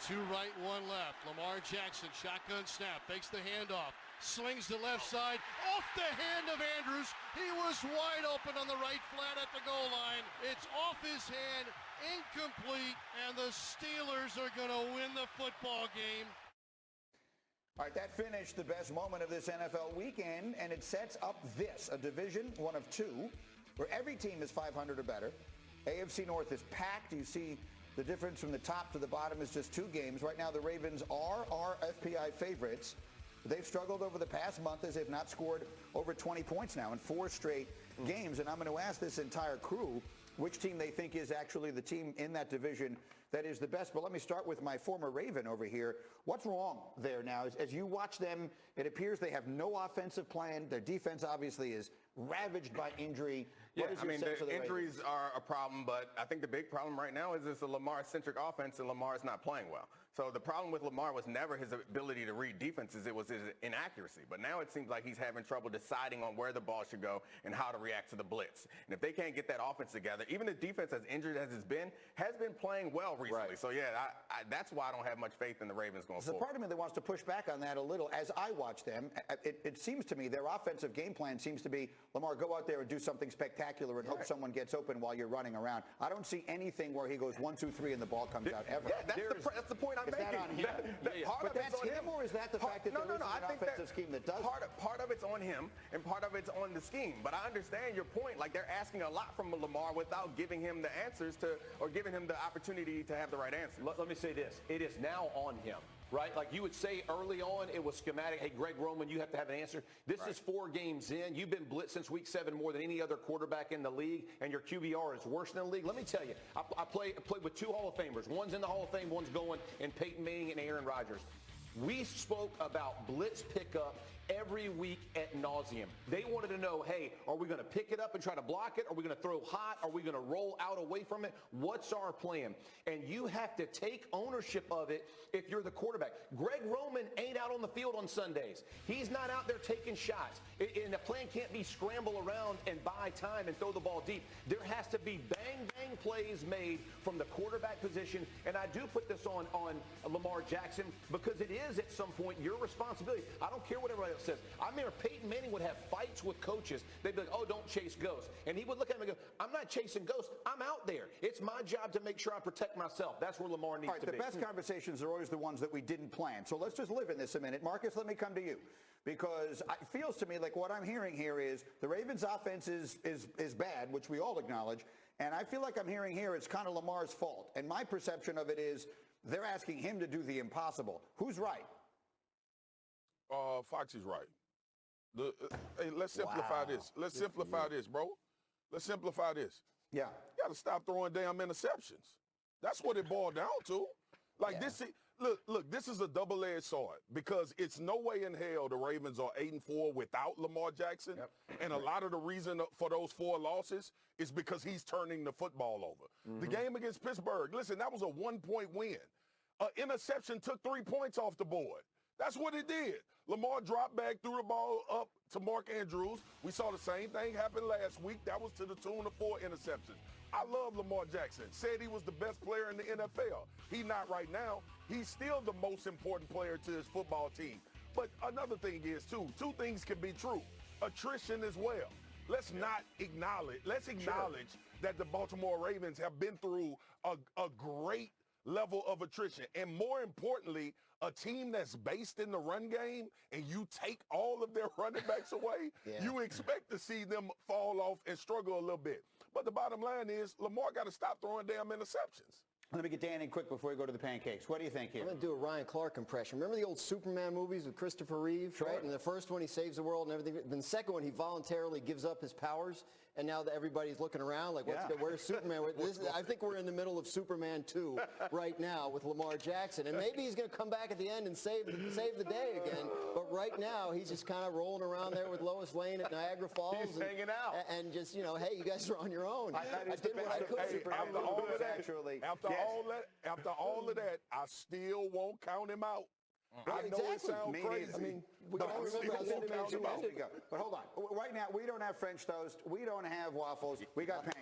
Two right, one left. Lamar Jackson, shotgun snap, fakes the handoff, slings the left side, off the hand of Andrews. He was wide open on the right flat at the goal line. It's off his hand, incomplete, and the Steelers are going to win the football game. All right, that finished the best moment of this NFL weekend, and it sets up this, a division, one of two, where every team is 500 or better. AFC North is packed. You see the difference from the top to the bottom is just 2 games. Right now, the Ravens are our FPI favorites. They've struggled over the past month as they've not scored over 20 points now in 4 straight games. And I'm going to ask this entire crew which team they think is actually the team in that division that is the best. But let me start with my former Raven over here. What's wrong there now? As you watch them, it appears they have no offensive plan. Their defense obviously is ravaged by injury. What is your sense of the injuries Ravens? are a problem, but I think the big problem right now is it's a Lamar-centric offense, and Lamar's not playing well. So the problem with Lamar was never his ability to read defenses. It was his inaccuracy. But now it seems like he's having trouble deciding on where the ball should go and how to react to the blitz. And if they can't get that offense together, even the defense, as injured as it's been, has been playing well recently. Right. So, yeah, that's why I don't have much faith in the Ravens going There's a forward. part of me that wants to push back on that a little. As I watch them, it seems to me their offensive game plan seems to be, Lamar, go out there and do something spectacular and hope someone gets open while you're running around. I don't see anything where he goes 1, 2, 3 and the ball comes out ever. Yeah, that's the point I'm making. Is that on him? But that's him, or is that the fact that there isn't an offensive scheme that does part of it's on him, and part of it's on the scheme. But I understand your point. Like, they're asking a lot from Lamar without giving him the answers or giving him the opportunity to have the right answers. Let me say this. It is now on him. Right? Like you would say early on, it was schematic. Hey, Greg Roman, you have to have an answer. This is 4 games in. You've been blitzed since week 7 more than any other quarterback in the league, and your QBR is worse than the league. Let me tell you, I played with 2 Hall of Famers. One's in the Hall of Fame, one's going, and Peyton Manning and Aaron Rodgers. We spoke about blitz pickup every week ad nauseum. They wanted to know, hey, are we going to pick it up and try to block it? Are we going to throw hot? Are we going to roll out away from it? What's our plan? And you have to take ownership of it if you're the quarterback. Greg Roman ain't out on the field on Sundays. He's not out there taking shots. And the plan can't be scramble around and buy time and throw the ball deep. There has to be bang plays made from the quarterback position. And I do put this on Lamar Jackson because it is at some point your responsibility. I don't care what everybody else says. I remember Peyton Manning would have fights with coaches. They'd be like, oh, don't chase ghosts. And he would look at him and go, I'm not chasing ghosts. I'm out there. It's my job to make sure I protect myself. That's where Lamar needs to be. The best conversations are always the ones that we didn't plan. So let's just live in this a minute. Marcus, let me come to you. Because it feels to me like what I'm hearing here is the Ravens' offense is bad, which we all acknowledge. And I feel like I'm hearing here it's kind of Lamar's fault. And my perception of it is they're asking him to do the impossible. Who's right? Foxy's right. Hey, let's simplify this. Let's simplify this, bro. Let's simplify this. Yeah. You got to stop throwing damn interceptions. That's what it boiled down to. Like this, look, this is a double-edged sword because it's no way in hell the Ravens are 8-4 without Lamar Jackson. Yep. And a lot of the reason for those 4 losses is because he's turning the football over. The game against Pittsburgh, listen, that was a 1-point win. An interception took 3 points off the board. That's what it did. Lamar dropped back, threw the ball up to Mark Andrews. We saw the same thing happen last week. That was to the tune of 4 interceptions. I love Lamar Jackson. Said he was the best player in the NFL. He's not right now. He's still the most important player to his football team. But another thing is, too, 2 things can be true. Attrition as well. Let's not acknowledge. Let's acknowledge that the Baltimore Ravens have been through a great level of attrition. And more importantly, a team that's based in the run game and you take all of their running backs away, you expect to see them fall off and struggle a little bit. But the bottom line is Lamar got to stop throwing damn interceptions. Let me get Dan in quick before we go to the pancakes. What do you think here? I'm going to do a Ryan Clark impression. Remember the old Superman movies with Christopher Reeve? Sure. Right? And the first one, he saves the world and everything. Then the second one, he voluntarily gives up his powers. And now that everybody's looking around like, where's Superman? I think we're in the middle of Superman 2 right now with Lamar Jackson. And maybe he's going to come back at the end and save the day again. But right now, he's just kind of rolling around there with Lois Lane at Niagara Falls. He's hanging out. And just, hey, you guys are on your own. I did what I could. After all of that, I still won't count him out. I know it sounds crazy. I mean, we got to remember how Cinninati ended. But hold on. Right now, we don't have French toast. We don't have waffles. We got pancakes.